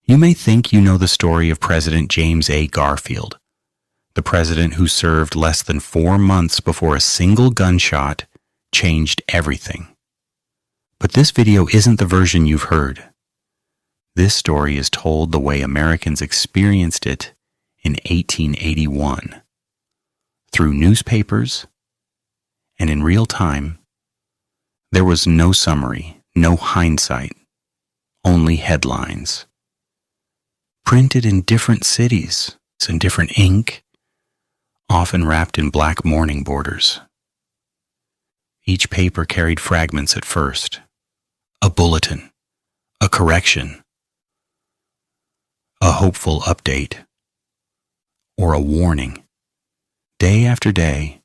You may think you know the story of President James A. Garfield, the president who served less than 4 months before a single gunshot changed everything. But this video isn't the version you've heard. This story is told the way Americans experienced it in 1881, through newspapers and in real time. There was no summary, no hindsight, only headlines. Printed in different cities, in different ink, often wrapped in black mourning borders. Each paper carried fragments at first: a bulletin, a correction, a hopeful update, or a warning. Day after day,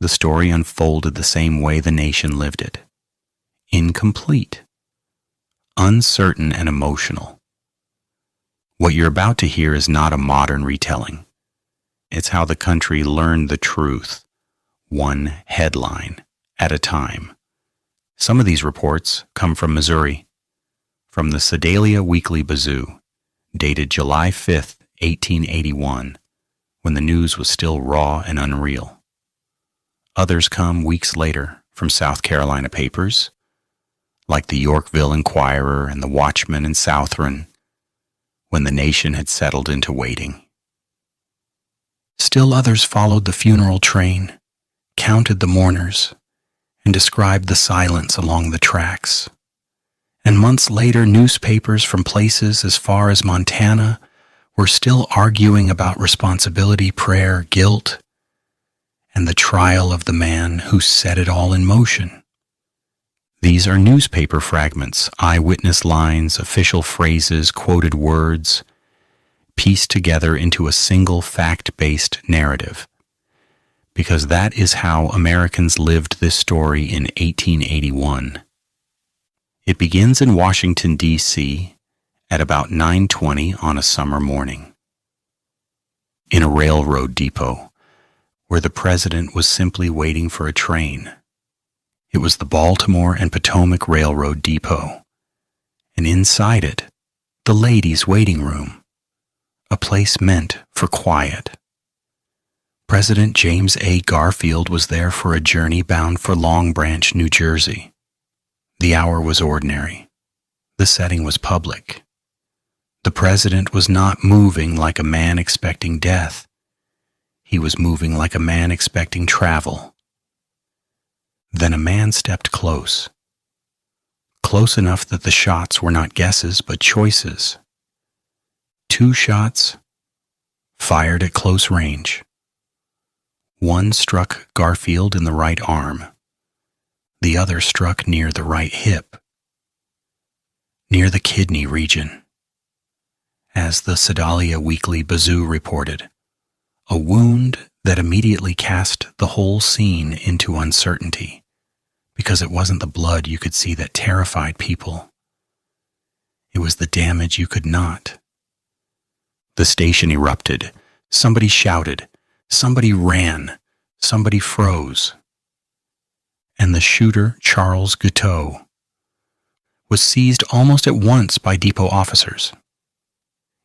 the story unfolded the same way the nation lived it: incomplete, uncertain, and emotional. What you're about to hear is not a modern retelling. It's how the country learned the truth, one headline at a time. Some of these reports come from Missouri, from the Sedalia Weekly Bazoo, dated July 5th, 1881, when the news was still raw and unreal. Others come weeks later from South Carolina papers, like the Yorkville Inquirer and the Watchman and Southron, when the nation had settled into waiting. Still others followed the funeral train, counted the mourners, and described the silence along the tracks. And months later, newspapers from places as far as Montana were still arguing about responsibility, prayer, guilt, and the trial of the man who set it all in motion. These are newspaper fragments, eyewitness lines, official phrases, quoted words, pieced together into a single fact-based narrative. Because that is how Americans lived this story in 1881. It begins in Washington, D.C. at about 9:20 on a summer morning, in a railroad depot, where the president was simply waiting for a train. It was the Baltimore and Potomac Railroad Depot, and inside it, the ladies' waiting room, a place meant for quiet. President James A. Garfield was there for a journey bound for Long Branch, New Jersey. The hour was ordinary. The setting was public. The president was not moving like a man expecting death. He was moving like a man expecting travel. Then a man stepped close enough that the shots were not guesses but choices. 2 shots fired at close range. One struck Garfield in the right arm. The other struck near the right hip, near the kidney region. As the Sedalia Weekly Bazoo reported, a wound that immediately cast the whole scene into uncertainty, because it wasn't the blood you could see that terrified people. It was the damage you could not. The station erupted. Somebody shouted. Somebody ran. Somebody froze. And the shooter, Charles Guiteau, was seized almost at once by depot officers.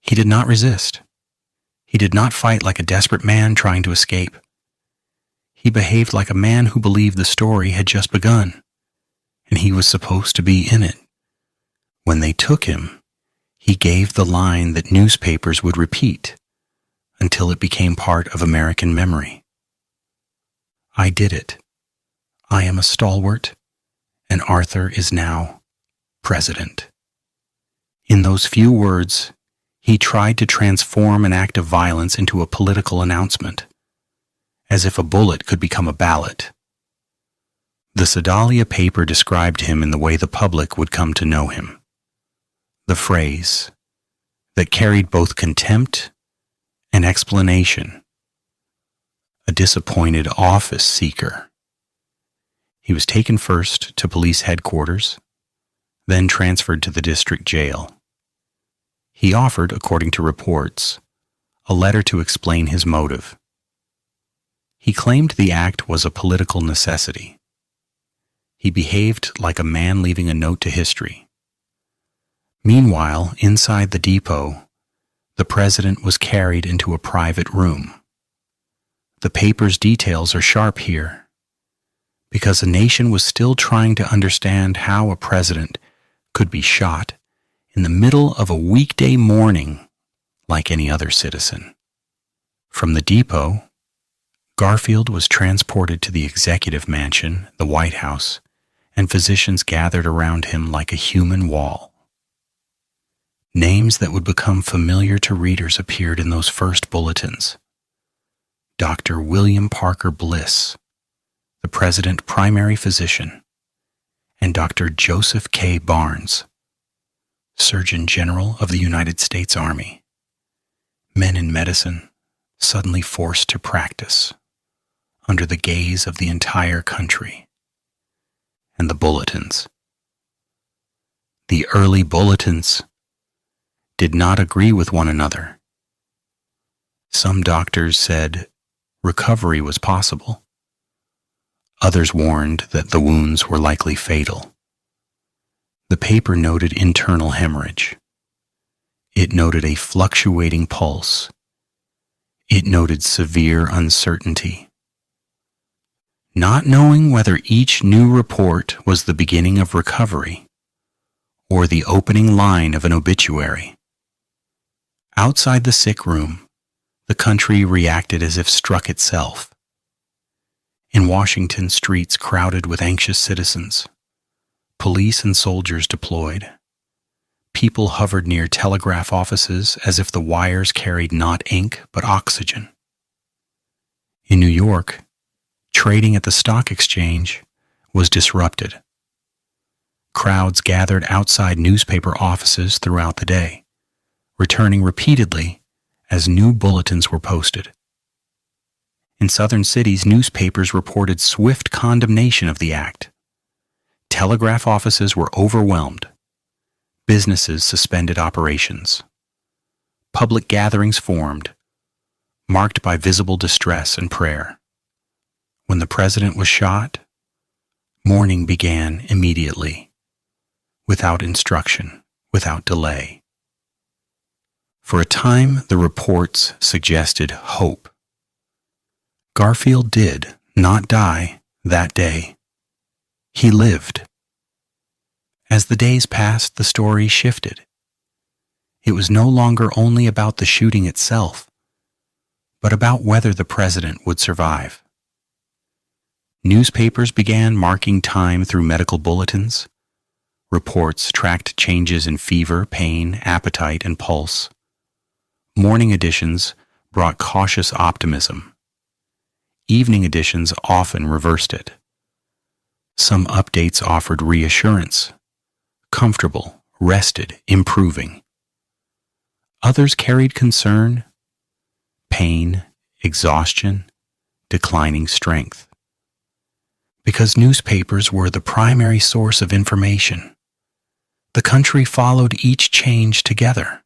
He did not resist. He did not fight like a desperate man trying to escape. He behaved like a man who believed the story had just begun, and he was supposed to be in it. When they took him, he gave the line that newspapers would repeat until it became part of American memory. I did it. I am a stalwart, and Arthur is now president. In those few words, he tried to transform an act of violence into a political announcement, as if a bullet could become a ballot. The Sedalia paper described him in the way the public would come to know him. The phrase that carried both contempt and explanation. A disappointed office seeker. He was taken first to police headquarters, then transferred to the district jail. He offered, according to reports, a letter to explain his motive. He claimed the act was a political necessity. He behaved like a man leaving a note to history. Meanwhile, inside the depot, the president was carried into a private room. The paper's details are sharp here, because the nation was still trying to understand how a president could be shot in the middle of a weekday morning like any other citizen. From the depot, Garfield was transported to the executive mansion, the White House, and physicians gathered around him like a human wall. Names that would become familiar to readers appeared in those first bulletins. Dr. William Parker Bliss, the president's primary physician, and Dr. Joseph K. Barnes, Surgeon General of the United States Army. Men in medicine suddenly forced to practice under the gaze of the entire country. And the bulletins. The early bulletins did not agree with one another. Some doctors said recovery was possible. Others warned that the wounds were likely fatal. The paper noted internal hemorrhage. It noted a fluctuating pulse. It noted severe uncertainty. Not knowing whether each new report was the beginning of recovery or the opening line of an obituary. Outside the sick room, the country reacted as if struck itself. In Washington, streets crowded with anxious citizens. Police and soldiers deployed. People hovered near telegraph offices as if the wires carried not ink but oxygen. In New York, trading at the stock exchange was disrupted. Crowds gathered outside newspaper offices throughout the day, returning repeatedly as new bulletins were posted. In southern cities, newspapers reported swift condemnation of the act. Telegraph offices were overwhelmed. Businesses suspended operations. Public gatherings formed, marked by visible distress and prayer. When the president was shot, mourning began immediately, without instruction, without delay. For a time, the reports suggested hope. Garfield did not die that day. He lived. As the days passed, the story shifted. It was no longer only about the shooting itself, but about whether the president would survive. Newspapers began marking time through medical bulletins. Reports tracked changes in fever, pain, appetite, and pulse. Morning editions brought cautious optimism. Evening editions often reversed it. Some updates offered reassurance, comfortable, rested, improving. Others carried concern, pain, exhaustion, declining strength. Because newspapers were the primary source of information, the country followed each change together.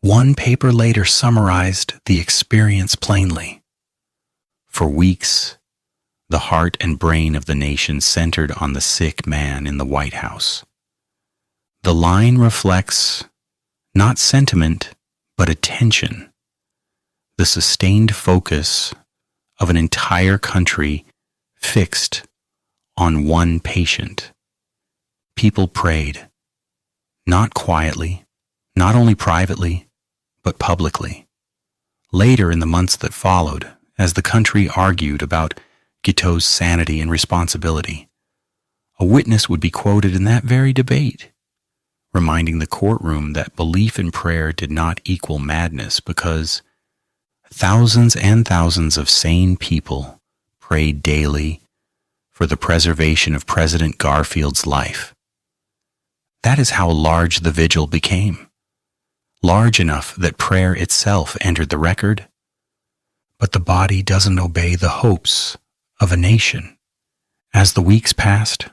One paper later summarized the experience plainly. For weeks, the heart and brain of the nation centered on the sick man in the White House. The line reflects not sentiment, but attention, the sustained focus of an entire country fixed on one patient. People prayed, not quietly, not only privately, but publicly. Later in the months that followed, as the country argued about Guiteau's sanity and responsibility, a witness would be quoted in that very debate, reminding the courtroom that belief in prayer did not equal madness because thousands and thousands of sane people prayed daily for the preservation of President Garfield's life. That is how large the vigil became, large enough that prayer itself entered the record. But the body doesn't obey the hopes of a nation. As the weeks passed,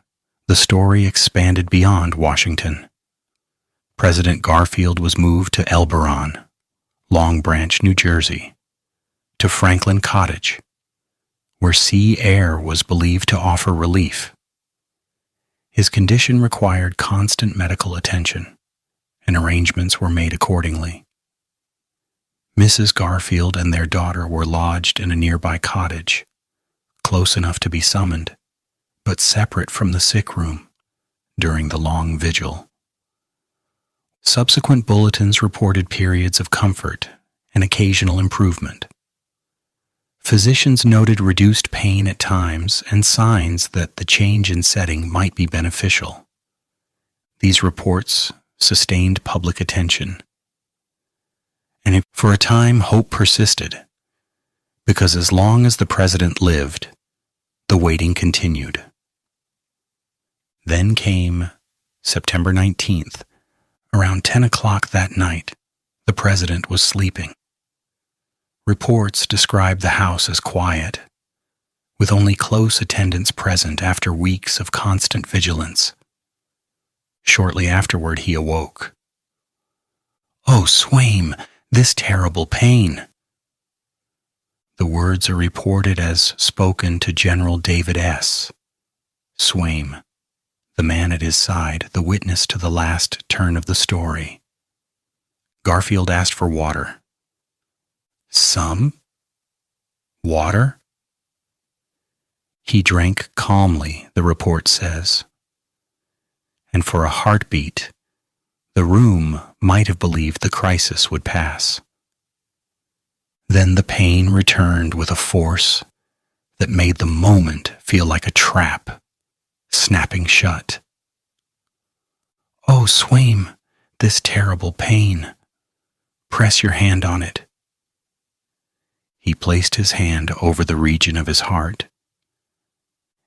the story expanded beyond Washington. President Garfield was moved to Elberon, Long Branch, New Jersey, to Franklin Cottage, where sea air was believed to offer relief. His condition required constant medical attention. and arrangements were made accordingly. Mrs. Garfield and their daughter were lodged in a nearby cottage, close enough to be summoned, but separate from the sick room during the long vigil. Subsequent bulletins reported periods of comfort and occasional improvement. Physicians noted reduced pain at times and signs that the change in setting might be beneficial. These reports sustained public attention. And for a time, hope persisted, because as long as the president lived, the waiting continued. Then came September 19th. Around 10 o'clock that night, the president was sleeping. Reports described the house as quiet, with only close attendants present after weeks of constant vigilance. Shortly afterward, he awoke. "Oh, Swaim, this terrible pain." The words are reported as spoken to General David S. Swaim, the man at his side, the witness to the last turn of the story. Garfield asked for water. "Some? Water?" He drank calmly, the report says. And for a heartbeat, the room might have believed the crisis would pass. Then the pain returned with a force that made the moment feel like a trap, snapping shut. "Oh, Swaim, this terrible pain. Press your hand on it." He placed his hand over the region of his heart.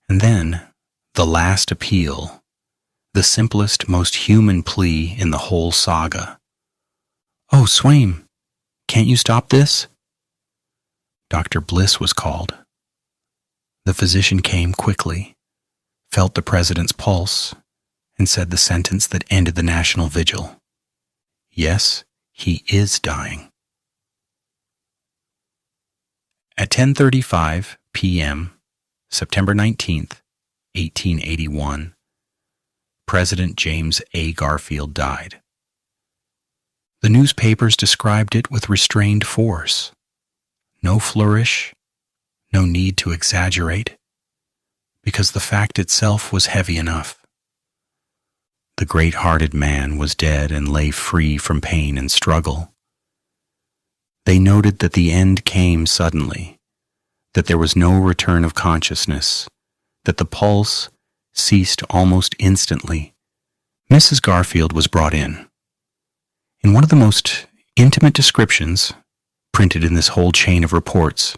And then, the last appeal, the simplest, most human plea in the whole saga. "Oh, Swaim, can't you stop this?" Dr. Bliss was called. The physician came quickly, felt the president's pulse, and said the sentence that ended the national vigil. Yes, he is dying. At 10:35 p.m., September 19th, 1881, President James A. Garfield died. The newspapers described it with restrained force. No flourish, no need to exaggerate, because the fact itself was heavy enough. The great-hearted man was dead and lay free from pain and struggle. They noted that the end came suddenly, that there was no return of consciousness, that the pulse ceased almost instantly. Mrs. Garfield was brought in. In one of the most intimate descriptions printed in this whole chain of reports,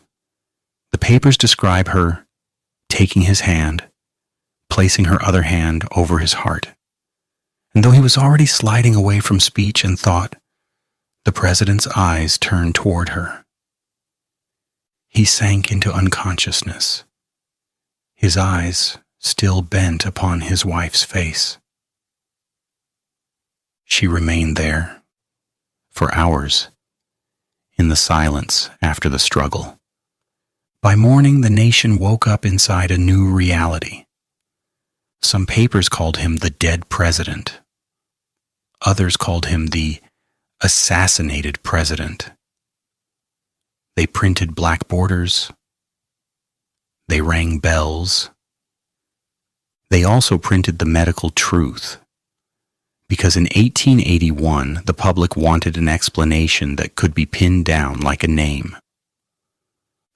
the papers describe her taking his hand, placing her other hand over his heart. And though he was already sliding away from speech and thought, the president's eyes turned toward her. He sank into unconsciousness, his eyes still bent upon his wife's face. She remained there for hours, in the silence after the struggle. By morning, the nation woke up inside a new reality. Some papers called him the dead president. Others called him the assassinated president. They printed black borders. They rang bells. They also printed the medical truth, because in 1881 the public wanted an explanation that could be pinned down like a name.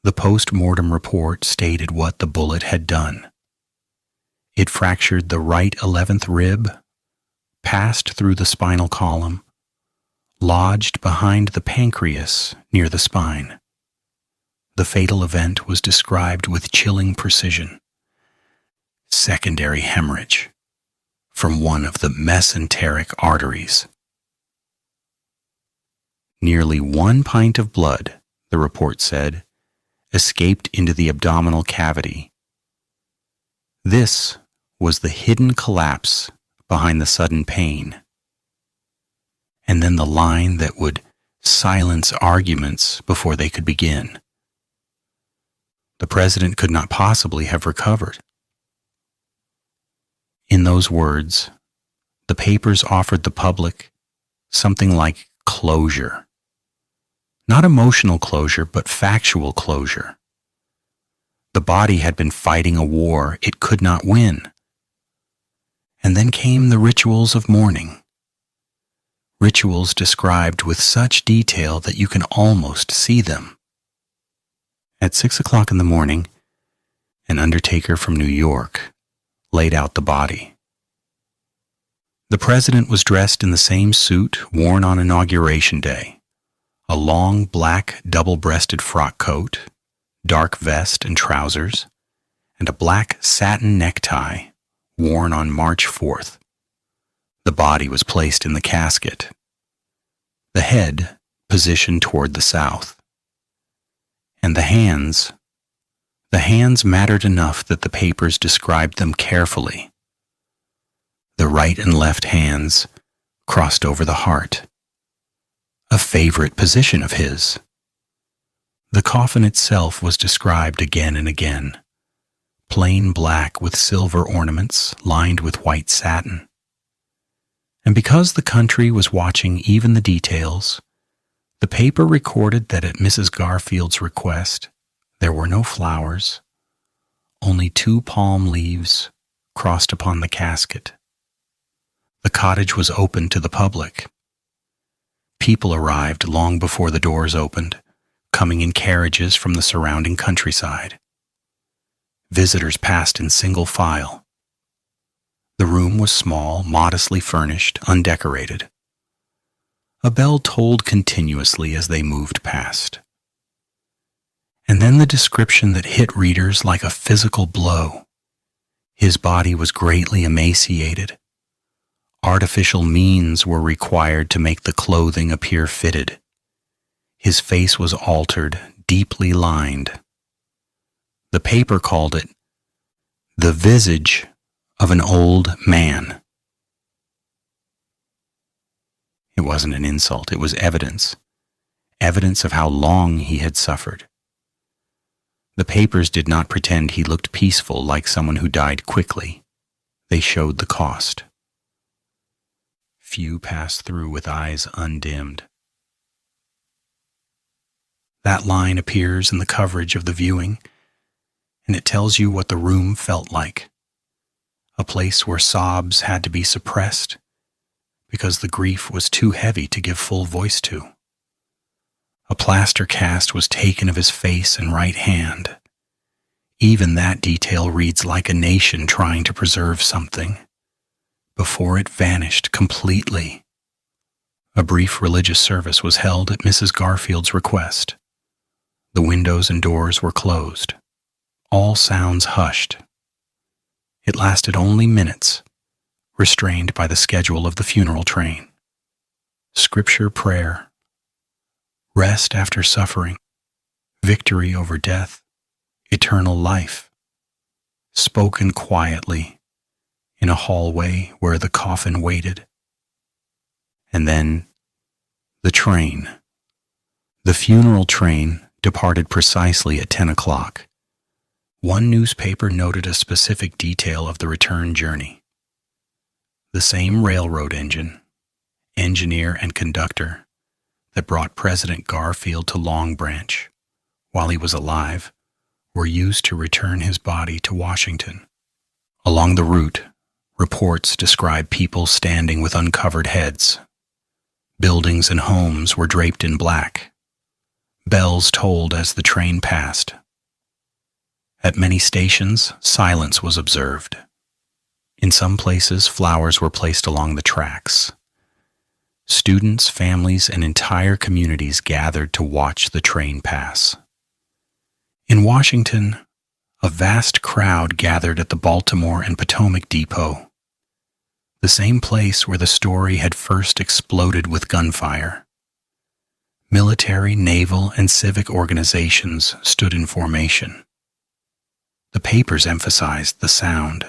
The post-mortem report stated what the bullet had done. It fractured the right 11th rib, passed through the spinal column, lodged behind the pancreas near the spine. The fatal event was described with chilling precision. Secondary hemorrhage from one of the mesenteric arteries. Nearly 1 pint of blood, the report said, escaped into the abdominal cavity. This was the hidden collapse behind the sudden pain. And then the line that would silence arguments before they could begin. The president could not possibly have recovered. In those words, the papers offered the public something like closure. Not emotional closure, but factual closure. The body had been fighting a war it could not win. And then came the rituals of mourning. Rituals described with such detail that you can almost see them. At 6 o'clock in the morning, an undertaker from New York laid out the body. The president was dressed in the same suit worn on Inauguration Day, a long black double-breasted frock coat, dark vest and trousers, and a black satin necktie worn on March 4th. The body was placed in the casket, the head positioned toward the south. And the hands mattered enough that the papers described them carefully. The right and left hands crossed over the heart, a favorite position of his. The coffin itself was described again and again, plain black with silver ornaments lined with white satin. And because the country was watching even the details, the paper recorded that at Mrs. Garfield's request, there were no flowers, only 2 palm leaves crossed upon the casket. The cottage was open to the public. People arrived long before the doors opened, coming in carriages from the surrounding countryside. Visitors passed in single file. The room was small, modestly furnished, undecorated. A bell tolled continuously as they moved past. And then the description that hit readers like a physical blow. His body was greatly emaciated. Artificial means were required to make the clothing appear fitted. His face was altered, deeply lined. The paper called it the visage of an old man. It wasn't an insult, it was evidence of how long he had suffered. The papers did not pretend he looked peaceful like someone who died quickly. They showed the cost. Few passed through with eyes undimmed. That line appears in the coverage of the viewing, and it tells you what the room felt like. A place where sobs had to be suppressed because the grief was too heavy to give full voice to. A plaster cast was taken of his face and right hand. Even that detail reads like a nation trying to preserve something before it vanished completely. A brief religious service was held at Mrs. Garfield's request. The windows and doors were closed. All sounds hushed. It lasted only minutes, restrained by the schedule of the funeral train. Scripture prayer, rest after suffering, victory over death, eternal life, spoken quietly in a hallway where the coffin waited. And then the train. The funeral train departed precisely at 10 o'clock. One newspaper noted a specific detail of the return journey. The same railroad engine, engineer and conductor that brought President Garfield to Long Branch while he was alive were used to return his body to Washington. Along the route, reports describe people standing with uncovered heads. Buildings and homes were draped in black. Bells tolled as the train passed. At many stations, silence was observed. In some places, flowers were placed along the tracks. Students, families, and entire communities gathered to watch the train pass. In Washington, a vast crowd gathered at the Baltimore and Potomac Depot, the same place where the story had first exploded with gunfire. Military, naval, and civic organizations stood in formation. The papers emphasized the sound.